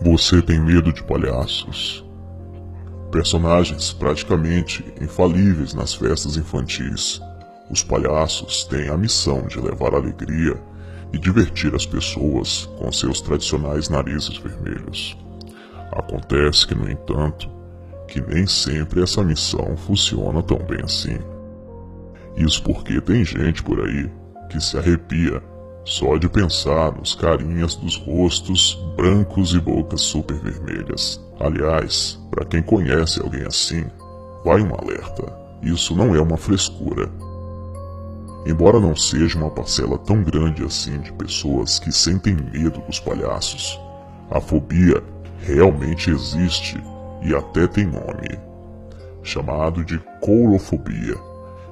Você tem medo de palhaços? Personagens praticamente infalíveis nas festas infantis, os palhaços têm a missão de levar alegria e divertir as pessoas com seus tradicionais narizes vermelhos. Acontece que, no entanto, que nem sempre essa missão funciona tão bem assim. Isso porque tem gente por aí que se arrepia só de pensar nos carinhas dos rostos brancos e bocas super vermelhas. Aliás, para quem conhece alguém assim, vai um alerta. Isso não é uma frescura. Embora não seja uma parcela tão grande assim de pessoas que sentem medo dos palhaços, a fobia realmente existe e até tem nome, chamado de coulrofobia.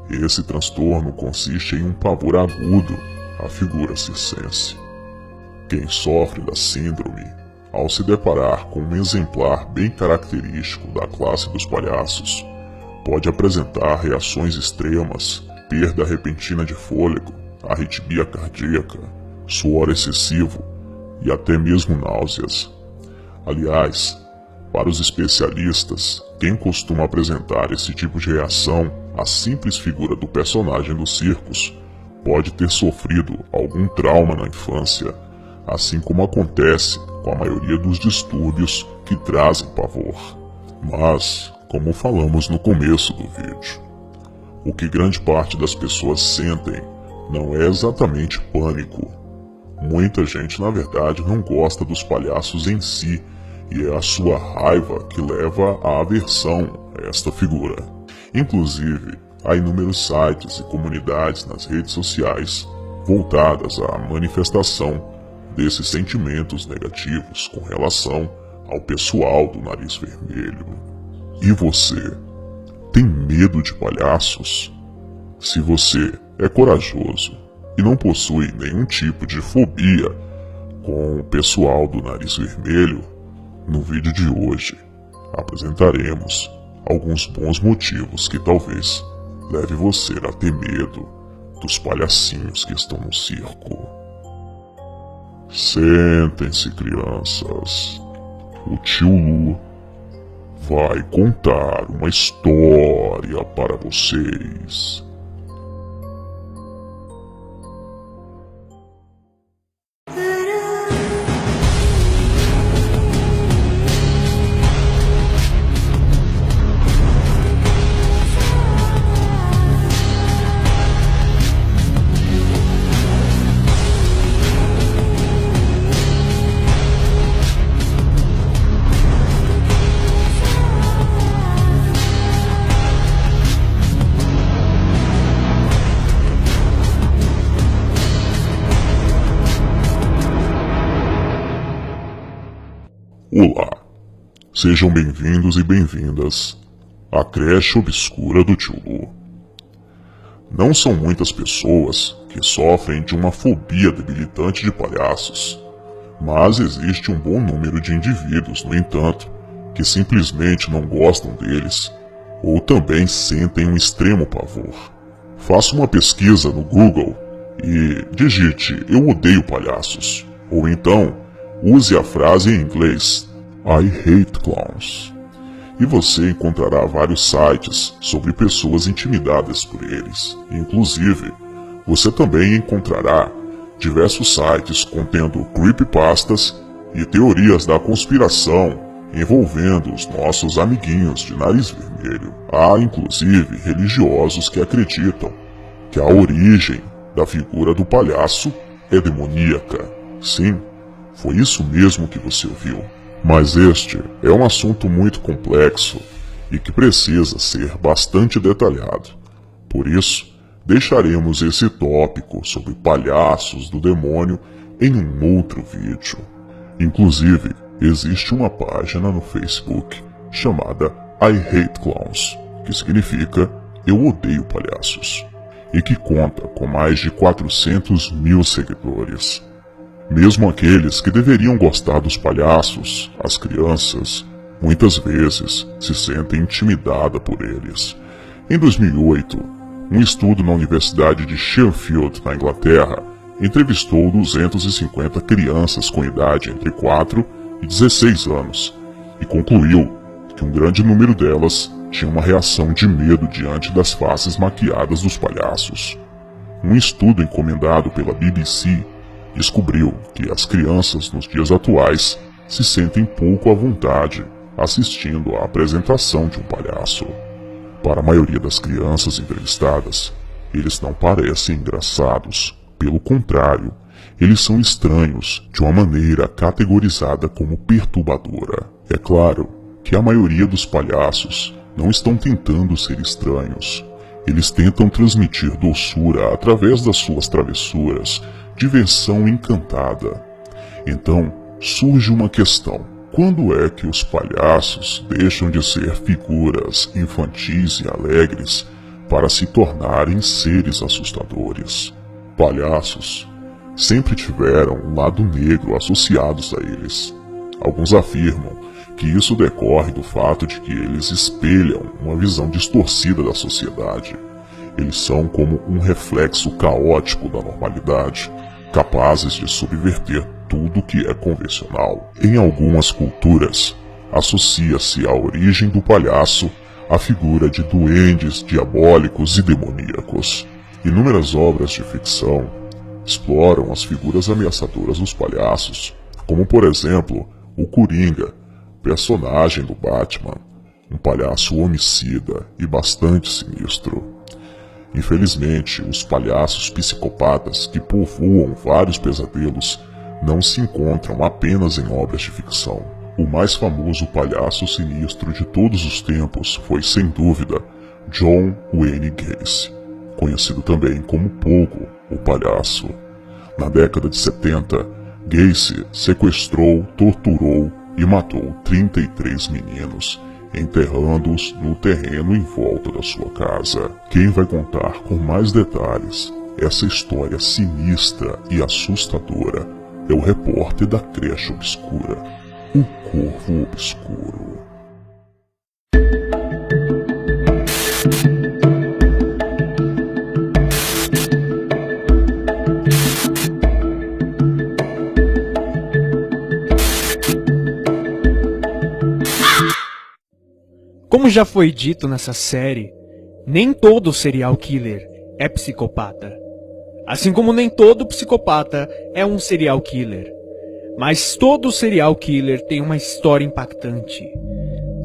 Esse transtorno consiste em um pavor agudo à figura circense. Quem sofre da síndrome, ao se deparar com um exemplar bem característico da classe dos palhaços, pode apresentar reações extremas, perda repentina de fôlego, arritmia cardíaca, suor excessivo e até mesmo náuseas. Aliás, para os especialistas, quem costuma apresentar esse tipo de reação à simples figura do personagem dos circos pode ter sofrido algum trauma na infância, assim como acontece com a maioria dos distúrbios que trazem pavor. Mas, como falamos no começo do vídeo, o que grande parte das pessoas sentem não é exatamente pânico. Muita gente, na verdade, não gosta dos palhaços em si, e é a sua raiva que leva à aversão a esta figura. Inclusive, há inúmeros sites e comunidades nas redes sociais voltadas à manifestação desses sentimentos negativos com relação ao pessoal do nariz vermelho. E você, tem medo de palhaços? Se você é corajoso e não possui nenhum tipo de fobia com o pessoal do nariz vermelho, no vídeo de hoje apresentaremos alguns bons motivos que talvez leve você a ter medo dos palhacinhos que estão no circo. Sentem-se, crianças. O tio Lu vai contar uma história para vocês. Olá, sejam bem-vindos e bem-vindas à creche obscura do tio Lu. Não são muitas pessoas que sofrem de uma fobia debilitante de palhaços, mas existe um bom número de indivíduos, no entanto, que simplesmente não gostam deles, ou também sentem um extremo pavor. Faça uma pesquisa no Google e digite "eu odeio palhaços", ou então use a frase em inglês "I hate clowns" e você encontrará vários sites sobre pessoas intimidadas por eles. Inclusive, você também encontrará diversos sites contendo creepypastas e teorias da conspiração envolvendo os nossos amiguinhos de nariz vermelho. Há inclusive religiosos que acreditam que a origem da figura do palhaço é demoníaca. Sim, foi isso mesmo que você ouviu. Mas este é um assunto muito complexo e que precisa ser bastante detalhado. Por isso, deixaremos esse tópico sobre palhaços do demônio em um outro vídeo. Inclusive, existe uma página no Facebook chamada I Hate Clowns, que significa "eu odeio palhaços", e que conta com mais de 400 mil seguidores. Mesmo aqueles que deveriam gostar dos palhaços, as crianças, muitas vezes se sentem intimidadas por eles. Em 2008, um estudo na Universidade de Sheffield, na Inglaterra, entrevistou 250 crianças com idade entre 4 e 16 anos e concluiu que um grande número delas tinha uma reação de medo diante das faces maquiadas dos palhaços. Um estudo encomendado pela BBC descobriu que as crianças nos dias atuais se sentem pouco à vontade assistindo à apresentação de um palhaço. Para a maioria das crianças entrevistadas, eles não parecem engraçados. Pelo contrário, eles são estranhos de uma maneira categorizada como perturbadora. É claro que a maioria dos palhaços não estão tentando ser estranhos. Eles tentam transmitir doçura através das suas travessuras, diversão encantada. Então, surge uma questão. Quando é que os palhaços deixam de ser figuras infantis e alegres para se tornarem seres assustadores? Palhaços sempre tiveram um lado negro associados a eles. Alguns afirmam que isso decorre do fato de que eles espelham uma visão distorcida da sociedade. Eles são como um reflexo caótico da normalidade, capazes de subverter tudo que é convencional. Em algumas culturas, associa-se à origem do palhaço a figura de duendes diabólicos e demoníacos. Inúmeras obras de ficção exploram as figuras ameaçadoras dos palhaços, como por exemplo, o Coringa, personagem do Batman, um palhaço homicida e bastante sinistro. Infelizmente, os palhaços psicopatas que povoam vários pesadelos não se encontram apenas em obras de ficção. O mais famoso palhaço sinistro de todos os tempos foi, sem dúvida, John Wayne Gacy, conhecido também como Pogo, o palhaço. Na década de 70, Gacy sequestrou, torturou e matou 33 meninos, enterrando-os no terreno em volta da sua casa. Quem vai contar com mais detalhes essa história sinistra e assustadora é o repórter da creche obscura, o Corvo Obscuro. Como já foi dito nessa série, nem todo serial killer é psicopata. Assim como nem todo psicopata é um serial killer. Mas todo serial killer tem uma história impactante.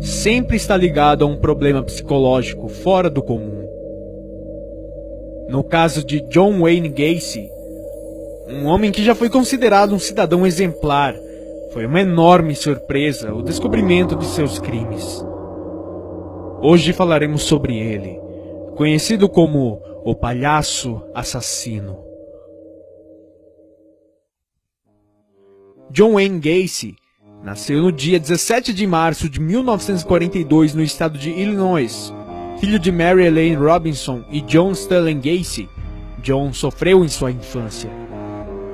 Sempre está ligado a um problema psicológico fora do comum. No caso de John Wayne Gacy, um homem que já foi considerado um cidadão exemplar, foi uma enorme surpresa o descobrimento de seus crimes. Hoje falaremos sobre ele, conhecido como o Palhaço Assassino. John Wayne Gacy nasceu no dia 17 de março de 1942 no estado de Illinois. Filho de Mary Elaine Robinson e John Sterling Gacy, John sofreu em sua infância.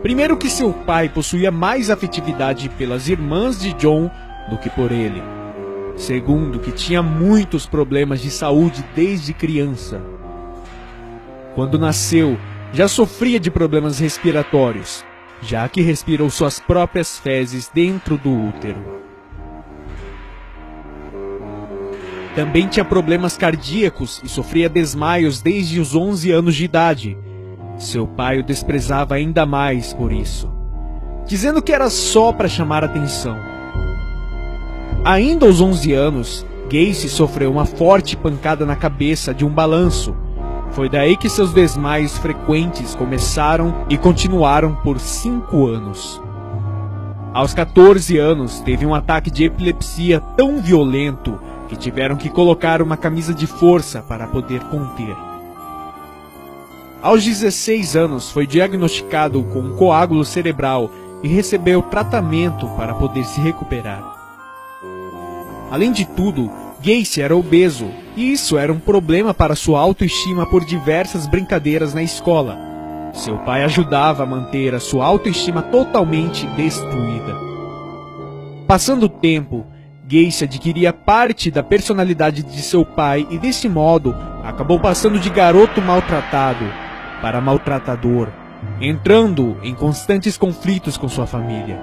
Primeiro que seu pai possuía mais afetividade pelas irmãs de John do que por ele. Segundo que tinha muitos problemas de saúde desde criança. Quando nasceu, já sofria de problemas respiratórios, já que respirou suas próprias fezes dentro do útero. Também tinha problemas cardíacos e sofria desmaios desde os 11 anos de idade. Seu pai o desprezava ainda mais por isso, dizendo que era só para chamar atenção. Ainda aos 11 anos, Gacy sofreu uma forte pancada na cabeça de um balanço. Foi daí que seus desmaios frequentes começaram e continuaram por 5 anos. Aos 14 anos, teve um ataque de epilepsia tão violento que tiveram que colocar uma camisa de força para poder conter. Aos 16 anos, foi diagnosticado com um coágulo cerebral e recebeu tratamento para poder se recuperar. Além de tudo, Gacy era obeso, e isso era um problema para sua autoestima por diversas brincadeiras na escola. Seu pai ajudava a manter a sua autoestima totalmente destruída. Passando o tempo, Gacy adquiria parte da personalidade de seu pai e, desse modo, acabou passando de garoto maltratado para maltratador, entrando em constantes conflitos com sua família.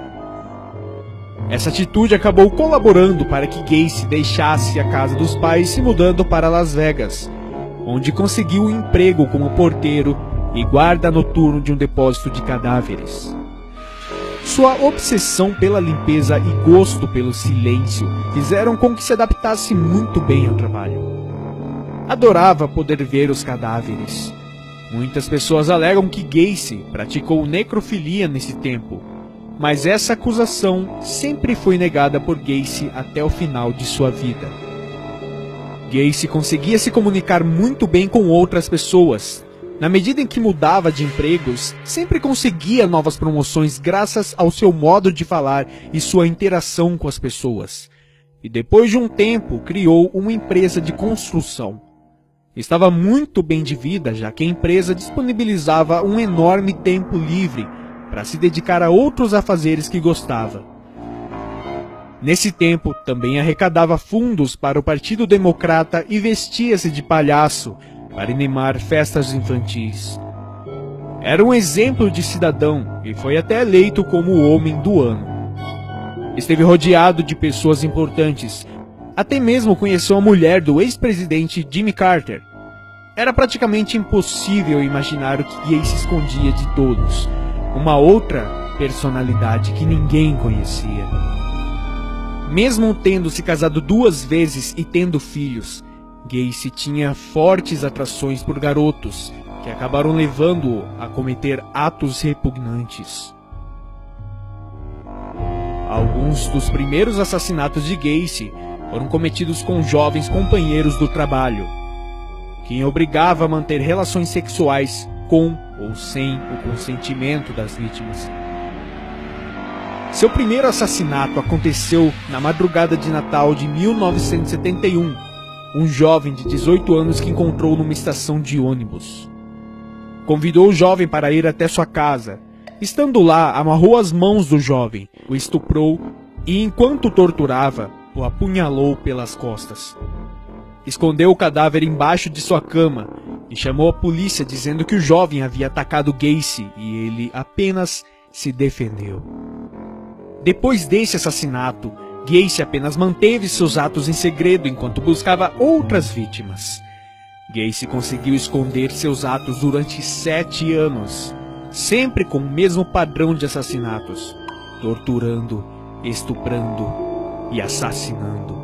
Essa atitude acabou colaborando para que Gacy deixasse a casa dos pais, se mudando para Las Vegas, onde conseguiu um emprego como porteiro e guarda noturno de um depósito de cadáveres. Sua obsessão pela limpeza e gosto pelo silêncio fizeram com que se adaptasse muito bem ao trabalho. Adorava poder ver os cadáveres. Muitas pessoas alegam que Gacy praticou necrofilia nesse tempo, mas essa acusação sempre foi negada por Gacy até o final de sua vida. Gacy conseguia se comunicar muito bem com outras pessoas. Na medida em que mudava de empregos, sempre conseguia novas promoções graças ao seu modo de falar e sua interação com as pessoas. E depois de um tempo, criou uma empresa de construção. Estava muito bem de vida, já que a empresa disponibilizava um enorme tempo livre para se dedicar a outros afazeres que gostava. Nesse tempo, também arrecadava fundos para o Partido Democrata e vestia-se de palhaço para animar festas infantis. Era um exemplo de cidadão e foi até eleito como o Homem do Ano. Esteve rodeado de pessoas importantes, até mesmo conheceu a mulher do ex-presidente Jimmy Carter. Era praticamente impossível imaginar o que Gacy escondia de todos, uma outra personalidade que ninguém conhecia. Mesmo tendo se casado 2 vezes e tendo filhos, Gacy tinha fortes atrações por garotos, que acabaram levando-o a cometer atos repugnantes. Alguns dos primeiros assassinatos de Gacy foram cometidos com jovens companheiros do trabalho, quem obrigava a manter relações sexuais com ou sem o consentimento das vítimas. Seu primeiro assassinato aconteceu na madrugada de Natal de 1971, um jovem de 18 anos que encontrou numa estação de ônibus. Convidou o jovem para ir até sua casa. Estando lá, amarrou as mãos do jovem, o estuprou e, enquanto o torturava, o apunhalou pelas costas. Escondeu o cadáver embaixo de sua cama e chamou a polícia dizendo que o jovem havia atacado Gacy e ele apenas se defendeu. Depois desse assassinato, Gacy apenas manteve seus atos em segredo enquanto buscava outras vítimas. Gacy conseguiu esconder seus atos durante 7 anos, sempre com o mesmo padrão de assassinatos, torturando, estuprando e assassinando.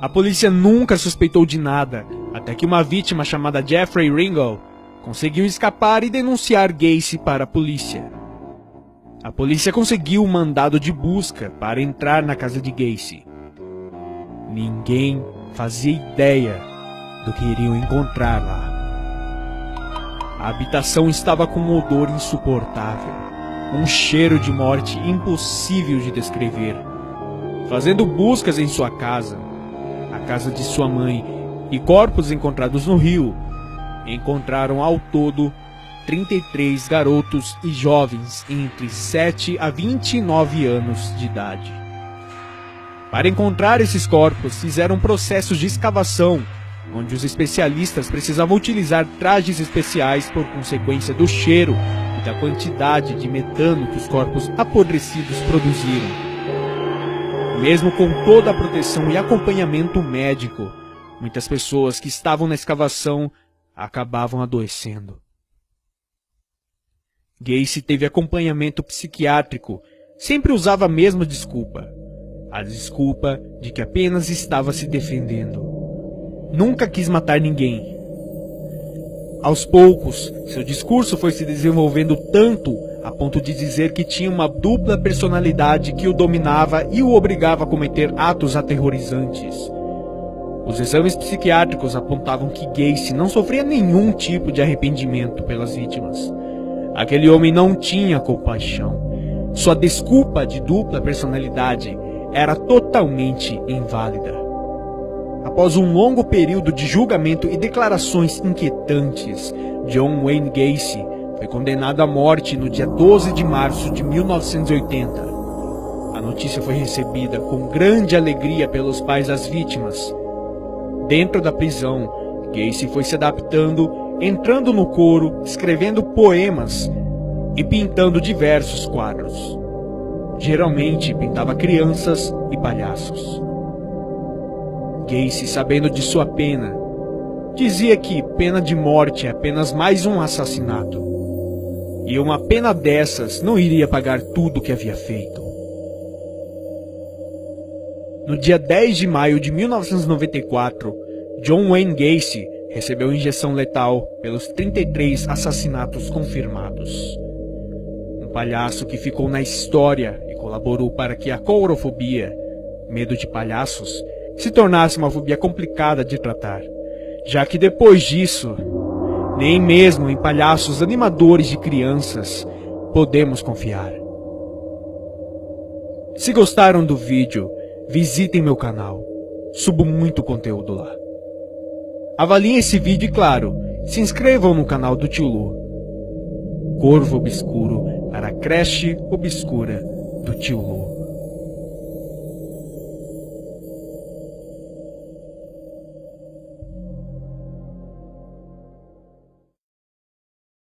A polícia nunca suspeitou de nada, até que uma vítima chamada Jeffrey Ringel conseguiu escapar e denunciar Gacy para a polícia. A polícia conseguiu um mandado de busca para entrar na casa de Gacy. Ninguém fazia ideia do que iriam encontrar lá. A habitação estava com um odor insuportável, um cheiro de morte impossível de descrever. Fazendo buscas em sua casa, a casa de sua mãe e corpos encontrados no rio, encontraram ao todo 33 garotos e jovens entre 7 a 29 anos de idade. Para encontrar esses corpos, fizeram processos de escavação, onde os especialistas precisavam utilizar trajes especiais por consequência do cheiro e da quantidade de metano que os corpos apodrecidos produziram. Mesmo com toda a proteção e acompanhamento médico, muitas pessoas que estavam na escavação acabavam adoecendo. Gacy teve acompanhamento psiquiátrico, sempre usava a mesma desculpa. A desculpa de que apenas estava se defendendo. Nunca quis matar ninguém. Aos poucos, seu discurso foi se desenvolvendo tanto a ponto de dizer que tinha uma dupla personalidade que o dominava e o obrigava a cometer atos aterrorizantes. Os exames psiquiátricos apontavam que Gacy não sofria nenhum tipo de arrependimento pelas vítimas. Aquele homem não tinha compaixão. Sua desculpa de dupla personalidade era totalmente inválida. Após um longo período de julgamento e declarações inquietantes, John Wayne Gacy foi condenado à morte no dia 12 de março de 1980. A notícia foi recebida com grande alegria pelos pais das vítimas. Dentro da prisão, Gacy foi se adaptando entrando no coro, escrevendo poemas e pintando diversos quadros. Geralmente pintava crianças e palhaços. Gacy, sabendo de sua pena, dizia que pena de morte é apenas mais um assassinato, e uma pena dessas não iria pagar tudo o que havia feito. No dia 10 de maio de 1994, John Wayne Gacy recebeu injeção letal pelos 33 assassinatos confirmados. Um palhaço que ficou na história e colaborou para que a coulrofobia, medo de palhaços, se tornasse uma fobia complicada de tratar, já que depois disso, nem mesmo em palhaços animadores de crianças podemos confiar. Se gostaram do vídeo, visitem meu canal, subo muito conteúdo lá. Avaliem esse vídeo e, claro, se inscrevam no canal do Tio Lu. Corvo Obscuro para a creche obscura do Tio Lu.